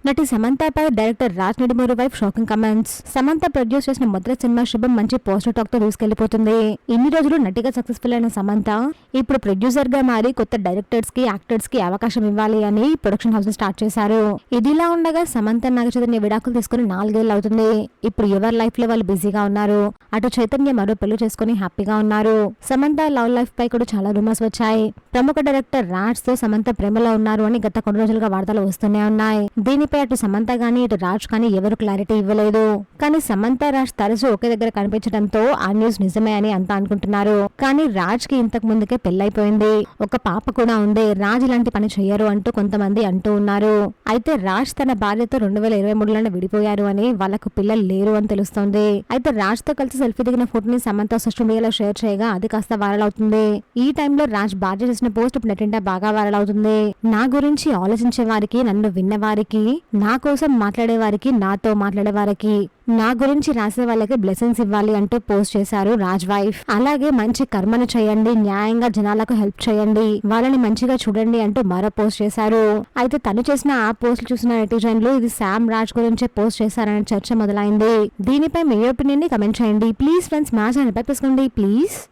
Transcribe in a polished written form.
నటి సమంతపై director Raj Nidimoru wife shocking comments. Samantha produce చేసిన మొదటి సినిమా శుభం మంచి పాజిటివ్ టాక్ తో దూసుకెళ్లిపోతుంది. ఇన్ని రోజులు నటిగా సక్సెస్ఫుల్ అయిన సమంత ఇప్పుడు ప్రొడ్యూసర్ గా మారి కొత్త డైరెక్టర్స్ కి, యాక్టర్స్ కి అవకాశం ఇవ్వాలి అని ప్రొడక్షన్ హౌస్ స్టార్ట్ చేశారు. ఇదిలా ఉండగా సమంత నాగచైతన్య విడాకులు తీసుకుని 4 ఏళ్లు అవుతుంది. ఇప్పుడు ఎవరి లైఫ్ లో వాళ్ళు బిజీగా ఉన్నారు. అటు చైతన్య మరో పెళ్లి చేసుకుని హ్యాపీగా ఉన్నారు. సమంత లవ్ లైఫ్ పై కూడా చాలా రూమర్స్ వచ్చాయి. ప్రముఖ డైరెక్టర్ రాజ్ తో సమంత ప్రేమలో ఉన్నారు అని గత కొన్ని రోజులుగా వార్తలు వస్తూనే ఉన్నాయి. దీనిపై అటు సమంత గానీ ఇటు రాజ్ కానీ ఎవరు క్లారిటీ ఇవ్వలేదు. కానీ సమంత రాజ్ తరచూ ఒకే దగ్గర కనిపించడంతో ఆ న్యూస్ నిజమే అని అంతా అనుకుంటున్నారు. కానీ రాజ్ కి ఇంతకు ముందుకే పెళ్లైపోయింది, ఒక పాప కూడా ఉంది. రాజ్ ఇలాంటి పని చెయ్యరు అంటూ కొంతమంది అంటూ ఉన్నారు. అయితే రాజ్ తన భార్యతో 2023లోనే విడిపోయారు అని, వాళ్లకు పిల్లలు లేరు అని తెలుస్తోంది. అయితే రాజ్ తో కలిసి సెల్ఫీ దిగిన ఫోటోని సమంత సోషల్ మీడియాలో షేర్ చేయగా అది కాస్త వైరల్ అవుతుంది. ఈ టైంలో రాజ్ భార్య చేసిన పోస్ట్ ఇప్పుడు నెట్టింట బాగా వైరల్ అవుతుంది. నా గురించి ఆలోచించే వారికి, నన్ను విన్నవారికి, నా కోసం మాట్లాడే వారికి, నాతో మాట్లాడే వారికి, నా గురించి రాసే వాళ్ళకి బ్లెస్సింగ్స్ ఇవ్వాలి అంటూ పోస్ట్ చేశారు రాజ్ వైఫ్. అలాగే మంచి కర్మను చేయండి, న్యాయంగా జనాలకు హెల్ప్ చేయండి, వాళ్ళని మంచిగా చూడండి అంటూ మరో పోస్ట్ చేశారు. అయితే తను చేసిన ఆ పోస్ట్ చూసిన నెటిజన్లు ఇది శామ్ రాజ్ గురించే పోస్ట్ చేశారనే చర్చ మొదలైంది. దీనిపై మీ ఒపీనియన్ ని కమెంట్ చేయండి. ప్లీజ్ ఫ్రెండ్స్, మా ఛానల్ పై తీసుకోండి ప్లీజ్.